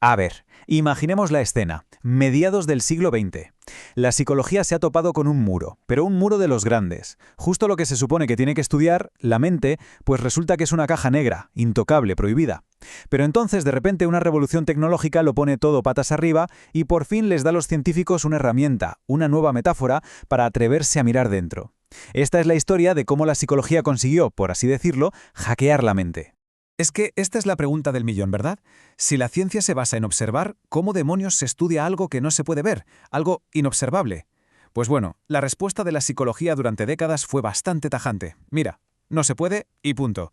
A ver, imaginemos la escena, mediados del siglo XX. La psicología se ha topado con un muro, pero un muro de los grandes. Justo lo que se supone que tiene que estudiar, la mente, pues resulta que es una caja negra, intocable, prohibida. Pero entonces de repente una revolución tecnológica lo pone todo patas arriba y por fin les da a los científicos una herramienta, una nueva metáfora para atreverse a mirar dentro. Esta es la historia de cómo la psicología consiguió, por así decirlo, hackear la mente. Es que esta es la pregunta del millón, ¿verdad? Si la ciencia se basa en observar, ¿cómo demonios se estudia algo que no se puede ver, algo inobservable? Pues bueno, la respuesta de la psicología durante décadas fue bastante tajante. Mira, no se puede y punto.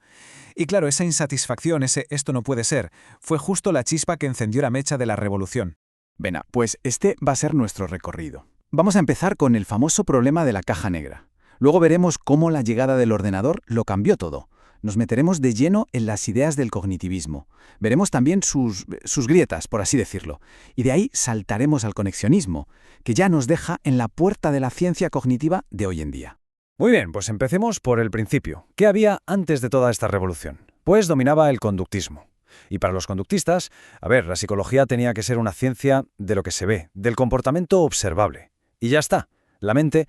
Y claro, esa insatisfacción, ese esto no puede ser, fue justo la chispa que encendió la mecha de la revolución. Venga, pues este va a ser nuestro recorrido. Vamos a empezar con el famoso problema de la caja negra. Luego veremos cómo la llegada del ordenador lo cambió todo. Nos meteremos de lleno en las ideas del cognitivismo. Veremos también sus grietas, por así decirlo. Y de ahí saltaremos al conexionismo, que ya nos deja en la puerta de la ciencia cognitiva de hoy en día. Muy bien, pues empecemos por el principio. ¿Qué había antes de toda esta revolución? Pues dominaba el conductismo. Y para los conductistas, la psicología tenía que ser una ciencia de lo que se ve, del comportamiento observable. Y ya está. La mente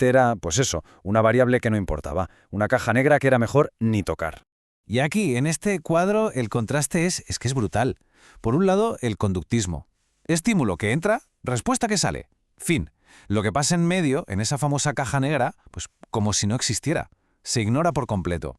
era, pues eso, una variable que no importaba, una caja negra que era mejor ni tocar. Y aquí, en este cuadro, el contraste es que es brutal. Por un lado, el conductismo. Estímulo que entra, respuesta que sale. Fin. Lo que pasa en medio, en esa famosa caja negra, pues como si no existiera. Se ignora por completo.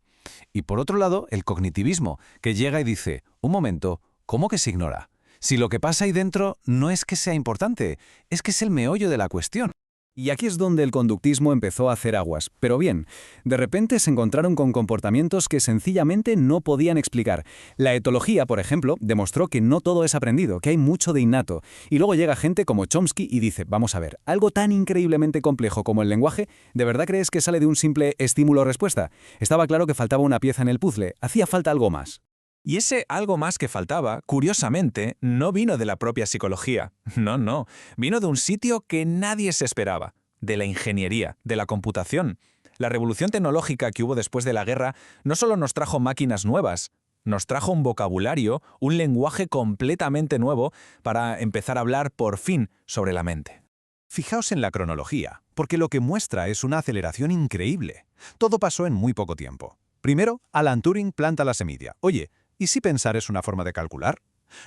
Y por otro lado, el cognitivismo, que llega y dice, un momento, ¿cómo que se ignora? Si lo que pasa ahí dentro no es que sea importante, es que es el meollo de la cuestión. Y aquí es donde el conductismo empezó a hacer aguas. Pero bien, de repente se encontraron con comportamientos que sencillamente no podían explicar. La etología, por ejemplo, demostró que no todo es aprendido, que hay mucho de innato. Y luego llega gente como Chomsky y dice, vamos a ver, algo tan increíblemente complejo como el lenguaje, ¿de verdad crees que sale de un simple estímulo-respuesta? Estaba claro que faltaba una pieza en el puzzle, hacía falta algo más. Y ese algo más que faltaba, curiosamente, no vino de la propia psicología. No, vino de un sitio que nadie se esperaba, de la ingeniería, de la computación. La revolución tecnológica que hubo después de la guerra no solo nos trajo máquinas nuevas, nos trajo un vocabulario, un lenguaje completamente nuevo para empezar a hablar por fin sobre la mente. Fijaos en la cronología, porque lo que muestra es una aceleración increíble. Todo pasó en muy poco tiempo. Primero, Alan Turing planta la semilla. Oye, ¿y si pensar es una forma de calcular?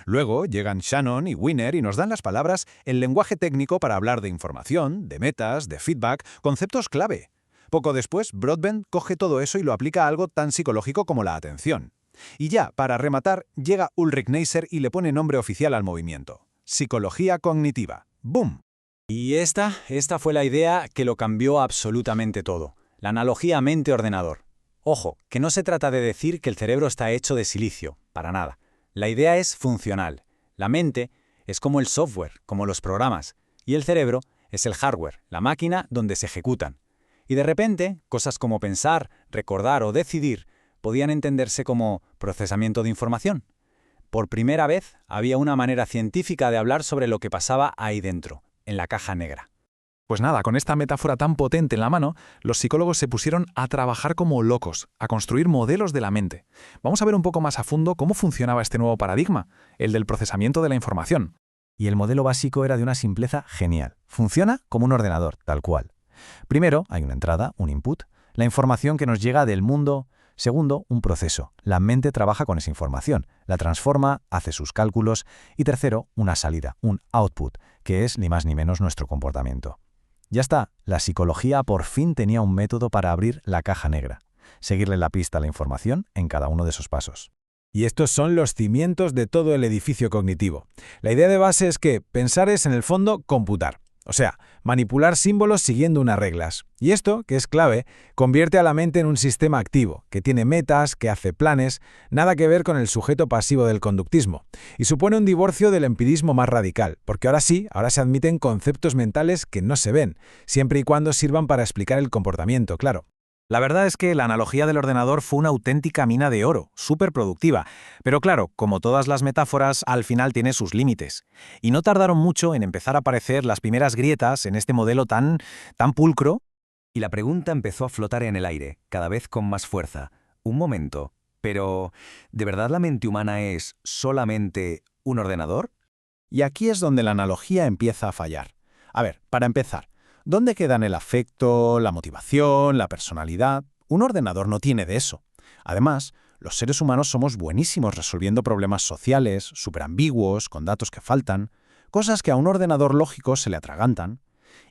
Luego llegan Shannon y Wiener y nos dan las palabras, el lenguaje técnico para hablar de información, de metas, de feedback, conceptos clave. Poco después, Broadbent coge todo eso y lo aplica a algo tan psicológico como la atención. Y ya, para rematar, llega Ulrich Neisser y le pone nombre oficial al movimiento. Psicología cognitiva. ¡Boom! Y esta fue la idea que lo cambió absolutamente todo. La analogía mente-ordenador. Ojo, que no se trata de decir que el cerebro está hecho de silicio, para nada. La idea es funcional. La mente es como el software, como los programas, y el cerebro es el hardware, la máquina donde se ejecutan. Y de repente, cosas como pensar, recordar o decidir podían entenderse como procesamiento de información. Por primera vez había una manera científica de hablar sobre lo que pasaba ahí dentro, en la caja negra. Pues nada, con esta metáfora tan potente en la mano, los psicólogos se pusieron a trabajar como locos, a construir modelos de la mente. Vamos a ver un poco más a fondo cómo funcionaba este nuevo paradigma, el del procesamiento de la información. Y el modelo básico era de una simpleza genial. Funciona como un ordenador, tal cual. Primero, hay una entrada, un input, la información que nos llega del mundo. Segundo, un proceso. La mente trabaja con esa información, la transforma, hace sus cálculos. Y tercero, una salida, un output, que es ni más ni menos nuestro comportamiento. Ya está, la psicología por fin tenía un método para abrir la caja negra, seguirle la pista a la información en cada uno de esos pasos. Y estos son los cimientos de todo el edificio cognitivo. La idea de base es que pensar es, en el fondo, computar. O sea, manipular símbolos siguiendo unas reglas. Y esto, que es clave, convierte a la mente en un sistema activo, que tiene metas, que hace planes, nada que ver con el sujeto pasivo del conductismo. Y supone un divorcio del empirismo más radical, porque ahora se admiten conceptos mentales que no se ven, siempre y cuando sirvan para explicar el comportamiento, claro. La verdad es que la analogía del ordenador fue una auténtica mina de oro, súper productiva. Pero claro, como todas las metáforas, al final tiene sus límites. Y no tardaron mucho en empezar a aparecer las primeras grietas en este modelo tan pulcro. Y la pregunta empezó a flotar en el aire, cada vez con más fuerza. Un momento, pero ¿de verdad la mente humana es solamente un ordenador? Y aquí es donde la analogía empieza a fallar. A ver, para empezar, ¿dónde quedan el afecto, la motivación, la personalidad? Un ordenador no tiene de eso. Además, los seres humanos somos buenísimos resolviendo problemas sociales, superambiguos, con datos que faltan, cosas que a un ordenador lógico se le atragantan.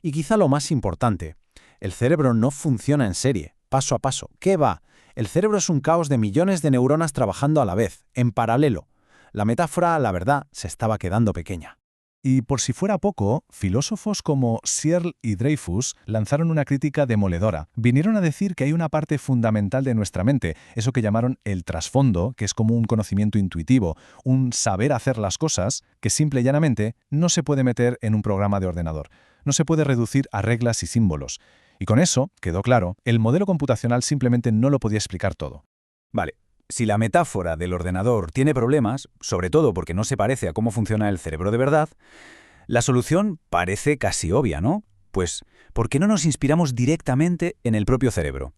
Y quizá lo más importante, el cerebro no funciona en serie, paso a paso. ¿Qué va? El cerebro es un caos de millones de neuronas trabajando a la vez, en paralelo. La metáfora, la verdad, se estaba quedando pequeña. Y por si fuera poco, filósofos como Searle y Dreyfus lanzaron una crítica demoledora. Vinieron a decir que hay una parte fundamental de nuestra mente, eso que llamaron el trasfondo, que es como un conocimiento intuitivo, un saber hacer las cosas, que simple y llanamente no se puede meter en un programa de ordenador. No se puede reducir a reglas y símbolos. Y con eso, quedó claro, el modelo computacional simplemente no lo podía explicar todo. Vale, si la metáfora del ordenador tiene problemas, sobre todo porque no se parece a cómo funciona el cerebro de verdad, la solución parece casi obvia, ¿no? Pues, ¿por qué no nos inspiramos directamente en el propio cerebro?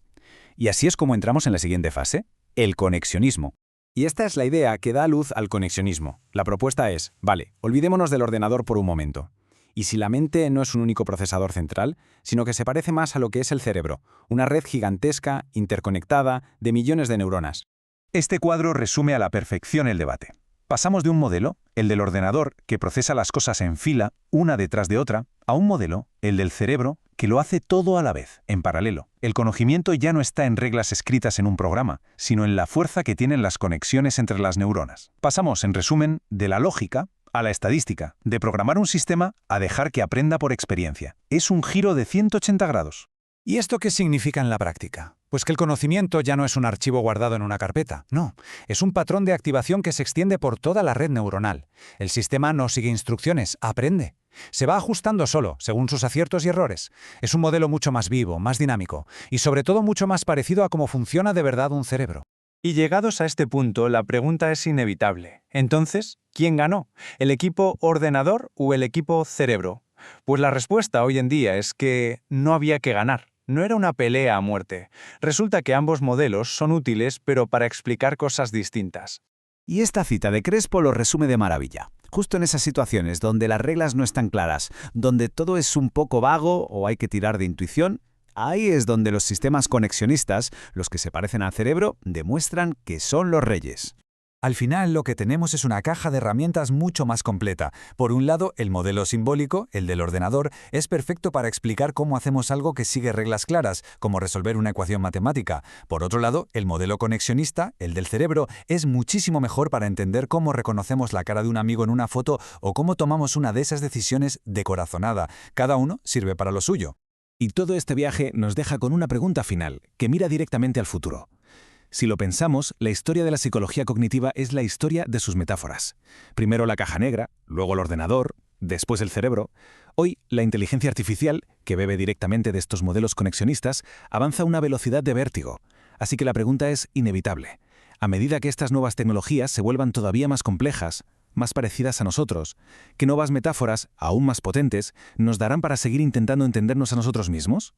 Y así es como entramos en la siguiente fase, el conexionismo. Y esta es la idea que da luz al conexionismo. La propuesta es, vale, olvidémonos del ordenador por un momento. Y si la mente no es un único procesador central, sino que se parece más a lo que es el cerebro, una red gigantesca, interconectada, de millones de neuronas. Este cuadro resume a la perfección el debate. Pasamos de un modelo, el del ordenador, que procesa las cosas en fila, una detrás de otra, a un modelo, el del cerebro, que lo hace todo a la vez, en paralelo. El conocimiento ya no está en reglas escritas en un programa, sino en la fuerza que tienen las conexiones entre las neuronas. Pasamos, en resumen, de la lógica a la estadística, de programar un sistema a dejar que aprenda por experiencia. Es un giro de 180 grados. ¿Y esto qué significa en la práctica? Pues que el conocimiento ya no es un archivo guardado en una carpeta, no. Es un patrón de activación que se extiende por toda la red neuronal. El sistema no sigue instrucciones, aprende. Se va ajustando solo, según sus aciertos y errores. Es un modelo mucho más vivo, más dinámico, y sobre todo mucho más parecido a cómo funciona de verdad un cerebro. Y llegados a este punto, la pregunta es inevitable. Entonces, ¿quién ganó? ¿El equipo ordenador o el equipo cerebro? Pues la respuesta hoy en día es que no había que ganar. No era una pelea a muerte. Resulta que ambos modelos son útiles, pero para explicar cosas distintas. Y esta cita de Crespo lo resume de maravilla. Justo en esas situaciones donde las reglas no están claras, donde todo es un poco vago o hay que tirar de intuición, ahí es donde los sistemas conexionistas, los que se parecen al cerebro, demuestran que son los reyes. Al final lo que tenemos es una caja de herramientas mucho más completa. Por un lado, el modelo simbólico, el del ordenador, es perfecto para explicar cómo hacemos algo que sigue reglas claras, como resolver una ecuación matemática. Por otro lado, el modelo conexionista, el del cerebro, es muchísimo mejor para entender cómo reconocemos la cara de un amigo en una foto o cómo tomamos una de esas decisiones de corazonada. Cada uno sirve para lo suyo. Y todo este viaje nos deja con una pregunta final, que mira directamente al futuro. Si lo pensamos, la historia de la psicología cognitiva es la historia de sus metáforas. Primero la caja negra, luego el ordenador, después el cerebro. Hoy, la inteligencia artificial, que bebe directamente de estos modelos conexionistas, avanza a una velocidad de vértigo. Así que la pregunta es inevitable. A medida que estas nuevas tecnologías se vuelvan todavía más complejas, más parecidas a nosotros, ¿qué nuevas metáforas, aún más potentes, nos darán para seguir intentando entendernos a nosotros mismos?